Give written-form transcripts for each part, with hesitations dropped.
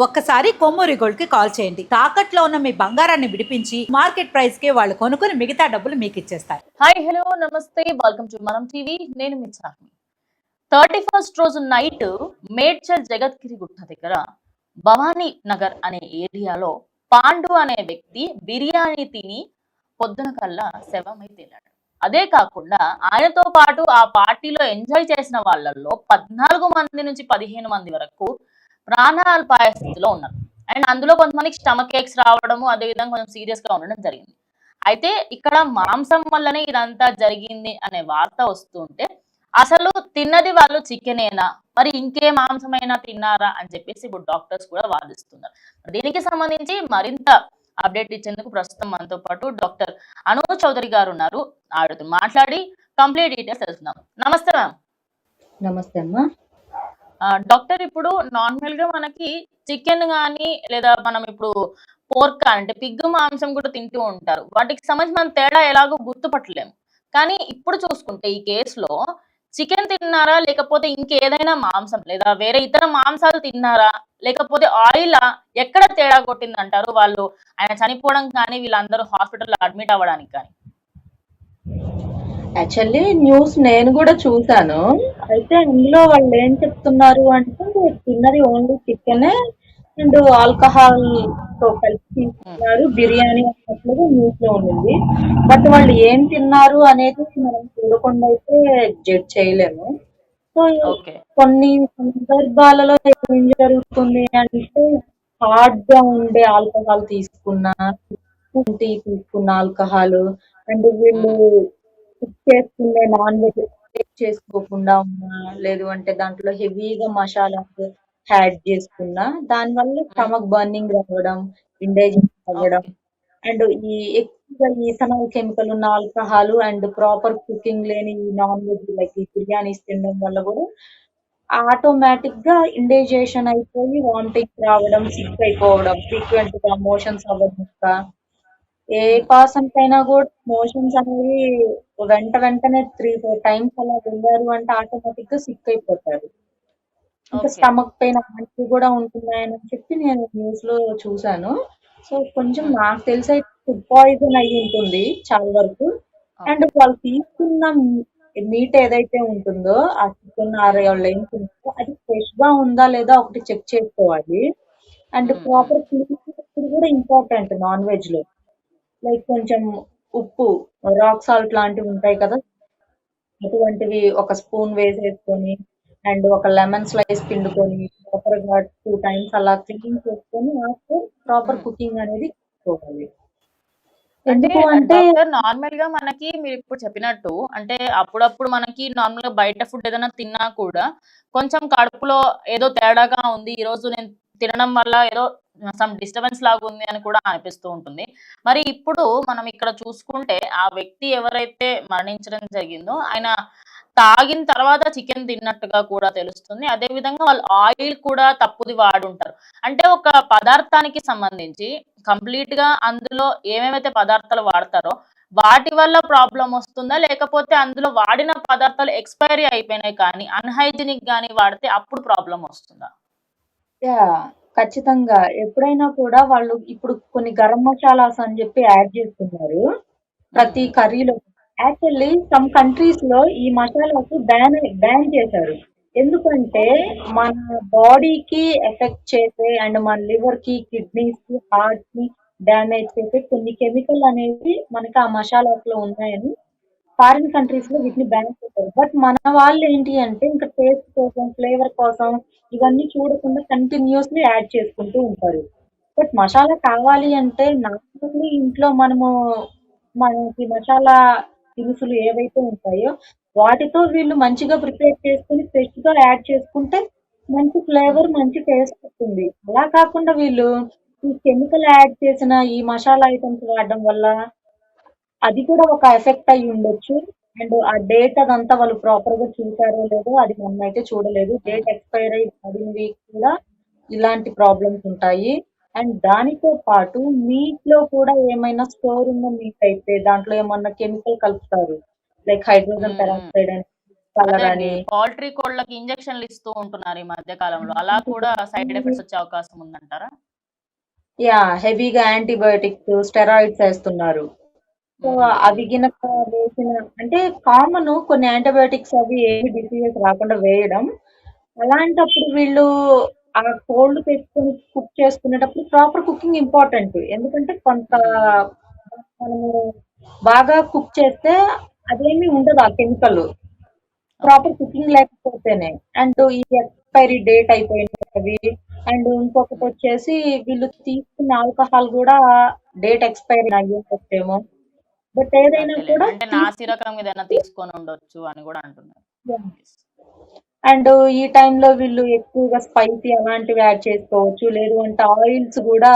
ఒక్కసారి కొమ్మూరి గోల్డ్ కి కాల్ చేయండి. తాకట్లో ఉన్న మీ బంగారాన్ని విడిపించి మార్కెట్ ప్రైస్ కి వాళ్ళు కొనుక్కుని మిగతా డబ్బులు మీకు ఇచ్చేస్తారు. హాయ్ హలో నమస్తే, వెల్కమ్ టు మనం టీవీ. నేను మీ చార్మి. 31st రోజు నైట్ మేడ్చల్ జగద్గిరి గుట్ట దగ్గర భవానీ నగర్ అనే ఏరియాలో పాండు అనే వ్యక్తి బిర్యానీ తిని పొద్దున కల్లా శవమై తేలాడు. అదే కాకుండా ఆయనతో పాటు ఆ పార్టీలో ఎంజాయ్ చేసిన వాళ్ళల్లో 14 మంది నుంచి 15 మంది వరకు ప్రాణాపాయ స్థితిలో ఉన్నారు. అండ్ అందులో కొంతమందికి స్టమక్ ఏక్స్ రావడము, అదే విధంగా కొంచెం సీరియస్ గా ఉండడం జరిగింది. అయితే ఇక్కడ మాంసం వల్లనే ఇదంతా జరిగింది అనే వార్త వస్తుంటే, అసలు తిన్నది వాళ్ళు చికెనేనా, మరి ఇంకే మాంసమైనా తిన్నారా అని చెప్పేసి ఇప్పుడు డాక్టర్స్ కూడా వాదిస్తున్నారు. దీనికి సంబంధించి మరింత అప్డేట్ ఇచ్చేందుకు ప్రస్తుతం మనతో పాటు డాక్టర్ అనూజ్ చౌదరి గారు ఉన్నారు. ఆవిడతో మాట్లాడి కంప్లీట్ డీటెయిల్స్ తెలుసుకుందాం. నమస్తే మ్యామ్. నమస్తే అమ్మా. డాక్టర్, ఇప్పుడు నార్మల్ గా మనకి చికెన్ గానీ లేదా మనం ఇప్పుడు పోర్క్ అంటే పిగ్ మాంసం కూడా తింటూ ఉంటారు. వాటికి సంబంధించి మనం తేడా ఎలాగో గుర్తుపట్టలేము. కానీ ఇప్పుడు చూసుకుంటే ఈ కేసులో చికెన్ తిన్నారా, లేకపోతే ఇంకేదైనా మాంసం లేదా వేరే ఇతర మాంసాలు తిన్నారా, లేకపోతే ఆయిలా, ఎక్కడ తేడా కొట్టిందంటారు? వాళ్ళు ఆయన చనిపోవడం కానీ వీళ్ళందరూ హాస్పిటల్లో అడ్మిట్ అవ్వడానికి కానీ. యాక్చువల్లీ న్యూస్ నేను కూడా చూసాను. అయితే అందులో వాళ్ళు ఏం చెప్తున్నారు అంటే తిన్నది ఓన్లీ చికెన్ అండ్ ఆల్కహాల్ తో కలిసి తీసుకున్నారు బిర్యానీ అన్నట్లుగా న్యూస్ లో ఉండింది. బట్ వాళ్ళు ఏం తిన్నారు అనేది మనం చూడకుండా అయితే జడ్జ్ చేయలేము. So okay. కొన్ని సందర్భాలలో ఏం జరుగుతుంది అంటే హార్డ్ గా ఉండే ఆల్కహాల్ తీసుకున్నా, టీ తీసుకున్న ఆల్కహాల్ అండ్ వీళ్ళు కుక్ చేసుకునే నాన్ వెజ్ చేసుకోకుండా ఉన్నా, లేదు అంటే దాంట్లో హెవీగా మసాలాస్ యాడ్ చేసుకున్నా, దానివల్ల స్టమక్ బర్నింగ్ రావడం, ఇండైజెషన్ అవ్వడం ఓకే. అండ్ ఈ ఎక్కువగా ఈథనాల్ కెమికల్ ఉన్న ఆల్కహాల్ అండ్ ప్రాపర్ కుకింగ్ లేని నాన్ వెజ్ లైక్ ఈ బిర్యానీస్ తినడం వల్ల కూడా ఆటోమేటిక్ గా ఇండైజేషన్ అయిపోయి వామిటింగ్ రావడం, సిక్ అయిపోవడం, ఫ్రీక్వెంట్ గా మోషన్స్ అవ్వడం. ఏ పర్సన్ కైనా కూడా మోషన్స్ అనేవి వెంటనే 3-4 టైమ్స్ అలా వెళ్ళారు అంటే ఆటోమేటిక్ గా సిక్ అయిపోతారు. ఇంకా ఓకే. స్టమక్ పెయిన్ అలాంటివి కూడా ఉంటున్నాయని చెప్పి నేను న్యూస్ లో చూసాను. సో కొంచెం నాకు తెలిసి అయితే ఫుడ్ పాయిజన్ అయ్యి ఉంటుంది చాలా వరకు. అండ్ వాళ్ళు తీసుకున్న మీట్ ఏదైతే ఉంటుందో ఆ చికెన్ వాళ్ళు ఏం తింటారో అది ఫ్రెష్ గా ఉందా లేదా ఒకటి చెక్ చేసుకోవాలి. అండ్ ప్రాపర్ క్లీనింగ్ కూడా ఇంపార్టెంట్ నాన్ వెజ్ లో. లైక్ కొంచెం ఉప్పు, రాక్ సాల్ట్ లాంటివి ఉంటాయి కదా, అటువంటివి ఒక స్పూన్ వేసేసుకొని అండ్ ఒక లెమన్ స్లైస్ పిండుకొని ప్రాపర్ గా 2 టైమ్స్ అలా క్లీన్ చేసుకొని ఆఫ్టర్ ప్రాపర్ కుకింగ్ అనేది చేసుకోవాలి. అంటే ఎందుకు అంటే డాక్టర్, నార్మల్ గా మనకి మీరు ఇప్పుడు చెప్పినట్టు అంటే అప్పుడప్పుడు మనకి నార్మల్ గా బయట ఫుడ్ ఏదైనా తిన్నా కూడా కొంచెం కడుపులో ఏదో తేడాగా ఉంది, ఈ రోజు నేను తినడం వల్ల ఏదో సమ్ డిస్టర్బెన్స్ లాగా ఉంది అని కూడా అనిపిస్తూ ఉంటుంది. మరి ఇప్పుడు మనం ఇక్కడ చూసుకుంటే ఆ వ్యక్తి ఎవరైతే మరణించడం జరిగిందో ఆయన తాగిన తర్వాత చికెన్ తిన్నట్టుగా కూడా తెలుస్తుంది. అదే విధంగా వాళ్ళు ఆయిల్ కూడా తప్పుది వాడుంటారు. అంటే ఒక పదార్థానికి సంబంధించి కంప్లీట్ గా అందులో ఏమేమైతే పదార్థాలు వాడతారో వాటి వల్ల ప్రాబ్లం వస్తుందా, లేకపోతే అందులో వాడిన పదార్థాలు ఎక్స్పైరీ అయిపోయినాయి కానీ అన్హైజీనిక్ గానీ వాడితే అప్పుడు ప్రాబ్లం వస్తుందా? ఖచ్చితంగా ఎప్పుడైనా కూడా వాళ్ళు ఇప్పుడు కొన్ని గరం మసాలాస్ అని చెప్పి యాడ్ చేస్తున్నారు ప్రతి కర్రీలో. యాక్చువల్లీ సమ్ కంట్రీస్ లో ఈ మసాలాస్ బ్యాన్ చేశారు. ఎందుకంటే మన బాడీకి ఎఫెక్ట్ చేసే అండ్ మన లివర్ కి, కిడ్నీస్ కి, హార్ట్ కి డ్యామేజ్ చేసే కొన్ని కెమికల్ అనేవి మనకి ఆ మసాలాస్ లో ఉన్నాయని ఫారిన్ కంట్రీస్ లో వీటిని బ్యాన్ చేశారు. బట్ మన వాళ్ళు ఏంటి అంటే ఇంకా టేస్ట్ కోసం, ఫ్లేవర్ కోసం ఇవన్నీ చూడకుండా కంటిన్యూస్లీ యాడ్ చేసుకుంటూ ఉంటారు. బట్ మసాలా కావాలి అంటే నార్మల్లీ ఇంట్లో మనకి మసాలా దినుసులు ఏవైతే ఉంటాయో వాటితో వీళ్ళు మంచిగా ప్రిపేర్ చేసుకుని ఫ్రెష్ గా యాడ్ చేసుకుంటే మంచి ఫ్లేవర్, మంచి టేస్ట్ వస్తుంది. అలా కాకుండా వీళ్ళు ఈ కెమికల్ యాడ్ చేసిన ఈ మసాలా ఐటమ్స్ వాడడం వల్ల అది కూడా ఒక ఎఫెక్ట్ అయ్యి ఉండొచ్చు. అండ్ ఆ డేట్ అదంతా వాళ్ళు ప్రాపర్ గా చూసారో లేదో అది మనమైతే చూడలేదు. డేట్ ఎక్స్పైర్ అయి పడినవి కూడా ఇలాంటి ప్రాబ్లమ్స్ ఉంటాయి. అండ్ దానితో పాటు మీట్ లో కూడా ఏమైనా స్టోర్ ఉన్న మీట్ అయితే దాంట్లో ఏమన్నా కెమికల్ కలుపుతారు. లైక్ హైడ్రోజన్ పెరాక్సైడ్ అని కలర్ అదే అండి, అని. పౌల్ట్రీ కోళ్ళకి ఇంజెక్షన్లు ఇస్తూ ఉంటున్నారు ఈ మధ్య కాలంలో. అలా కూడా సైడ్ ఎఫెక్ట్స్ వచ్చే అవకాశం ఉందంటారా? హెవీగా యాంటీబయోటిక్స్, స్టెరాయిడ్స్ ఏస్తున్నారు. సో, అవి గినక వేసిన అంటే కామన్ కొన్ని యాంటీబయోటిక్స్ అవి ఏమి డిసీజెస్ రాకుండా వేయడం. అలాంటప్పుడు వీళ్ళు ఆ కోల్డ్ తెచ్చుకొని కుక్ చేసుకునేటప్పుడు ప్రాపర్ కుకింగ్ ఇంపార్టెంట్. ఎందుకంటే కొంత మనము బాగా కుక్ చేస్తే అదేమీ ఉండదు ఆ కెమికల్. ప్రాపర్ కుకింగ్ లేకపోతేనే. అండ్ ఈ ఎక్స్పైరీ డేట్ అయిపోయినవి. అండ్ ఇంకొకటి వచ్చేసి వీళ్ళు తీసుకున్న ఆల్కహాల్ కూడా డేట్ ఎక్స్పైరీ అయ్యి ఉండొచ్చేమో. బట్ ఏదైనా అదేలేండి, కూడా అంటే నాసిరకం ఏదైనా తీసుకొని ఉండొచ్చు అని కూడా అంటున్నారు. అండ్ ఈ టైంలో వీళ్ళు ఎక్కువగా స్పైసీ అలాంటివి యాడ్ చేసుకోవచ్చు. లేదు అంటే ఆయిల్స్ కూడా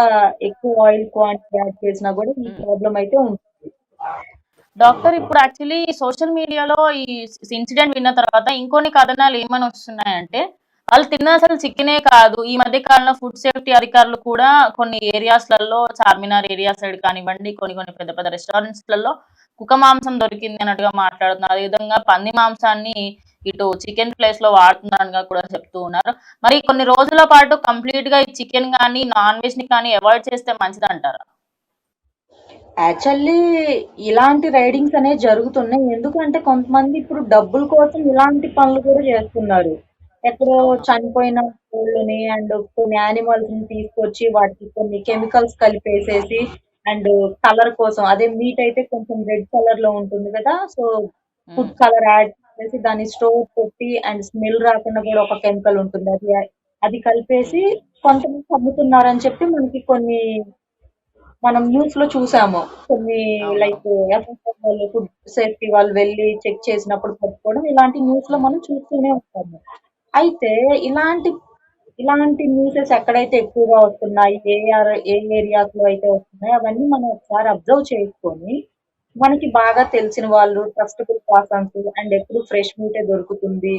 ఎక్కువ ఆయిల్ క్వాంటిటీ యాడ్ చేసినా కూడా ఈ ప్రాబ్లం అయితే ఉంటుంది. డాక్టర్, ఇప్పుడు యాక్చువల్లీ సోషల్ మీడియాలో ఈ ఇన్సిడెంట్ విన్న తర్వాత ఇంకొన్ని కథనాలు ఏమని వస్తున్నాయంటే, వాళ్ళు తిన్న అసలు చికెనే కాదు. ఈ మధ్య కాలంలో ఫుడ్ సేఫ్టీ అధికారులు కూడా కొన్ని ఏరియాస్లలో, చార్మినార్ ఏరియా సైడ్ కానివ్వండి, కొన్ని కొన్ని పెద్ద పెద్ద రెస్టారెంట్స్లలో కుక్క మాంసం దొరికింది అన్నట్టుగా మాట్లాడుతున్నారు. అదేవిధంగా పంది మాంసాన్ని ఇటు చికెన్ ప్లేస్ లో వాడుతున్నారని కూడా చెప్తూ ఉన్నారు. మరి కొన్ని రోజుల పాటు కంప్లీట్ గా ఈ చికెన్ కానీ నాన్ వెజ్ ని కానీ అవాయిడ్ చేస్తే మంచిది అంటారా? యాక్చువల్లీ ఇలాంటి రైడింగ్స్ అనేవి జరుగుతున్నాయి. ఎందుకంటే కొంతమంది ఇప్పుడు డబ్బుల కోసం ఇలాంటి పనులు కూడా చేస్తున్నారు. ఎక్కడో అవును. చనిపోయిన కోళ్ళని అండ్ కొన్ని యానిమల్స్ ని తీసుకొచ్చి వాటికి కొన్ని కెమికల్స్ కలిపేసేసి అండ్ కలర్ కోసం అదే మీట్ అయితే కొంచెం రెడ్ కలర్ లో ఉంటుంది కదా. సో ఫుడ్ కలర్ యాడ్ చేసి దాన్ని స్టోర్ పెట్టి అండ్ స్మెల్ రాకుండా కూడా ఒక కెమికల్ ఉంటుంది. అది కలిపేసి కొంతమంది అమ్ముతున్నారని చెప్పి మనకి కొన్ని మనం న్యూస్ లో చూసాము. కొన్ని అవును. లైక్ ఎఫ్ఎస్ఎల్ వాళ్ళు ఫుడ్ సేఫ్టీ వాళ్ళు వెళ్ళి చెక్ చేసినప్పుడు పట్టుకోవడం ఇలాంటి న్యూస్ లో మనం చూస్తూనే ఉంటాము. అయితే ఇలాంటి ఇలాంటి న్యూసెస్ ఎక్కడైతే ఎక్కువగా వస్తున్నాయి, ఏ ఏరియాస్ లో అయితే వస్తున్నాయి అవన్నీ మనం ఒకసారి అబ్జర్వ్ చేసుకొని మనకి బాగా తెలిసిన వాళ్ళు ట్రస్టబుల్ పర్సన్స్ అండ్ ఎప్పుడు ఫ్రెష్ మీటే దొరుకుతుంది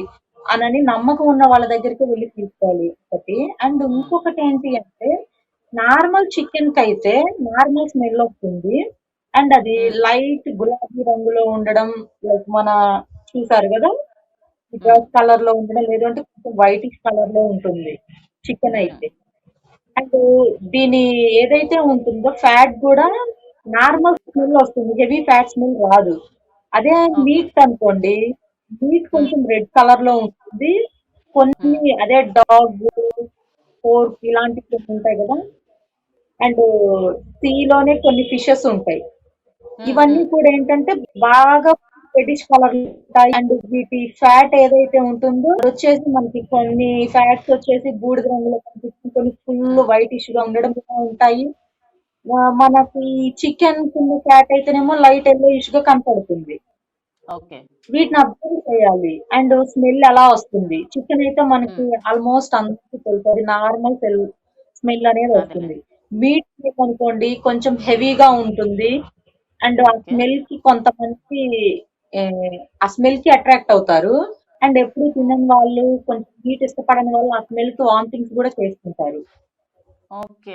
అనని నమ్మకం ఉన్న వాళ్ళ దగ్గరికి వెళ్ళి తీసుకోవాలి ఒకటి. అండ్ ఇంకొకటి ఏంటి అంటే నార్మల్ చికెన్ కి అయితే నార్మల్ స్మెల్ వస్తుంది. అండ్ అది లైట్ గులాబీ రంగులో ఉండడం లైక్ మన చూసారు కదా బ్రౌన్ కలర్ లో ఉండడం లేదు అంటే కొంచెం వైటిష్ కలర్ లో ఉంటుంది చికెన్ అయితే. అండ్ దీని ఏదైతే ఉంటుందో ఫ్యాట్ కూడా నార్మల్ స్మెల్ వస్తుంది, హెవీ ఫ్యాట్ స్మెల్ రాదు. అదే ఓకే. మీట్ అనుకోండి, మీట్ కొంచెం రెడ్ కలర్ లో ఉంటుంది. కొన్ని అదే డాగ్, పోర్క్ ఇలాంటివి కొన్ని ఉంటాయి కదా. అండ్ సీలోనే కొన్ని ఫిషెస్ ఉంటాయి. ఇవన్నీ కూడా ఏంటంటే బాగా రెడ్డిష్ కలర్ ఉంటాయి. అండ్ వీటి ఫ్యాట్ ఏదైతే ఉంటుందో అది వచ్చేసి మనకి కొన్ని ఫ్యాట్స్ వచ్చేసి బూడిద రంగులో కనిపిస్తుంది, కొన్ని ఫుల్ వైటిష్ గా ఉండడం కూడా ఉంటాయి. మనకి చికెన్ కింద ఫ్యాట్ అయితేనేమో లైట్ ఎల్లోయిష్ గా కనపడుతుంది. ఓకే. వీటిని అబ్జర్వ్ చేయాలి. అండ్ స్మెల్ ఎలా వస్తుంది. చికెన్ అయితే మనకి ఆల్మోస్ట్ అందరికీ తెలుసు అది నార్మల్ స్మెల్ అనేది వస్తుంది. మీట్ అనుకోండి కొంచెం హెవీగా ఉంటుంది. అండ్ ఆ ఓకే. స్మెల్ కి కొంతమంది ఏ, ఆ స్మెల్ కి అట్రాక్ట్ అవుతారు. అండ్ ఎప్పుడు తినని వాళ్ళు కొంచెం మీట్ ఇష్టపడని వాళ్ళు ఆ స్మెల్ కి వామిటింగ్స్ కూడా చేసుకుంటారు. ఓకే.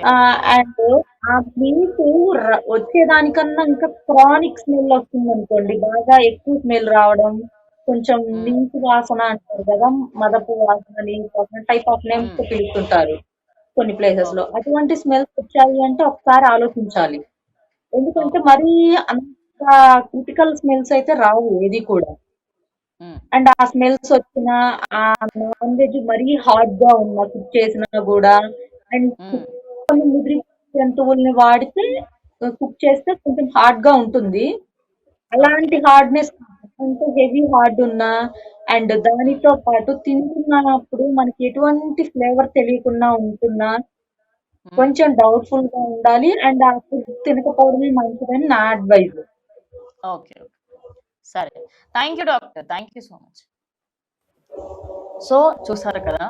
అండ్ ఆ మీట్ వచ్చేదానికన్నా ఇంకా క్రానిక్ స్మెల్ వస్తుంది అనుకోండి, బాగా ఎక్కువ స్మెల్ రావడం, కొంచెం నీసు వాసన అంటారు కదా, మదపు వాసన, నీసు వాసన టైప్ ఆఫ్ నేమ్స్ తో పిలుస్తుంటారు కొన్ని ప్లేసెస్ లో. ఓకే. అటువంటి స్మెల్స్ వచ్చాయి అంటే ఒకసారి ఆలోచించాలి. ఎందుకంటే మరీ అంత క్రిటికల్ స్మెల్స్ అయితే రావు ఏది కూడా. అండ్ ఆ స్మెల్స్ వచ్చిన ఆ నాన్ వెజ్ మరీ హాట్ గా ఉన్నా కుక్ చేసినా కూడా అండ్ కొన్ని ముదిరి జంతువుల్ని వాడితే కుక్ చేస్తే కొంచెం హార్డ్ గా ఉంటుంది. అలాంటి హార్డ్నెస్ అంటే హెవీ హార్డ్ ఉన్నా అండ్ దానితో పాటు తింటున్నప్పుడు మనకి ఎటువంటి ఫ్లేవర్ తెలియకుండా ఉంటున్నా కొంచెం డౌట్ఫుల్ గా ఉండాలి. అండ్ ఆ ఫుడ్ తినకపోవడమే మంచిదని నా అడ్వైజ్. ఓకే. సరే. Thank you doctor. Thank you so much. So చూసారు కదా,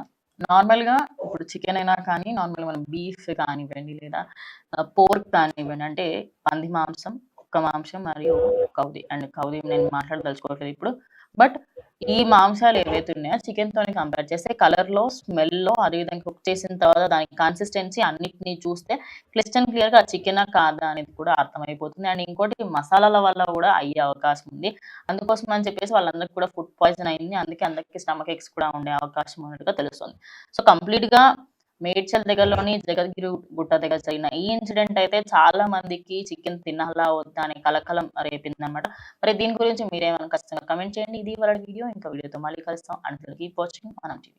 నార్మల్గా ఇప్పుడు చికెన్ అయినా కానీ నార్మల్గా మనం బీఫ్ కానివ్వండి లేదా పోర్క్ కానివ్వండి, అంటే పంది మాంసం కుక్క మాంసం మరియు కౌది నేను మాట్లాడదలుచుకోవట్లేదు ఇప్పుడు. బట్ ఈ మాంసాలు ఏవైతే ఉన్నాయో చికెన్ తోని కంపేర్ చేస్తే కలర్ లో, స్మెల్ లో, అదేవిధంగా కుక్ చేసిన తర్వాత దాని కన్సిస్టెన్సీ అన్నిటిని చూస్తే క్లియర్ గా చికెనా కాదా అనేది కూడా అర్థమైపోతుంది. అండ్ ఇంకోటి మసాలాల వల్ల కూడా అయ్యే అవకాశం ఉంది. అందుకోసం అని చెప్పేసి వాళ్ళందరికి కూడా ఫుడ్ పాయిజన్ అయింది. అందుకే అందరికి స్టమక్ ఎక్స్ కూడా ఉండే అవకాశం ఉన్నట్టుగా తెలుస్తుంది. సో కంప్లీట్ గా మేడ్చల్ దగ్గరలోని జగద్గిరి గుట్ట దగ్గర జరిగిన ఈ ఇన్సిడెంట్ అయితే చాలా మందికి చికెన్ తినాలా వద్దా అని కలకలం రేపింది అనమాట. మరి దీని గురించి మీరేమైనా ఖచ్చితంగా కమెంట్ చేయండి. ఇది వాళ్ళ వీడియో, ఇంకా వీడియోతో మళ్ళీ కలుస్తాం. అండ్ కీప్ వాచింగ్ మనం టీవీ.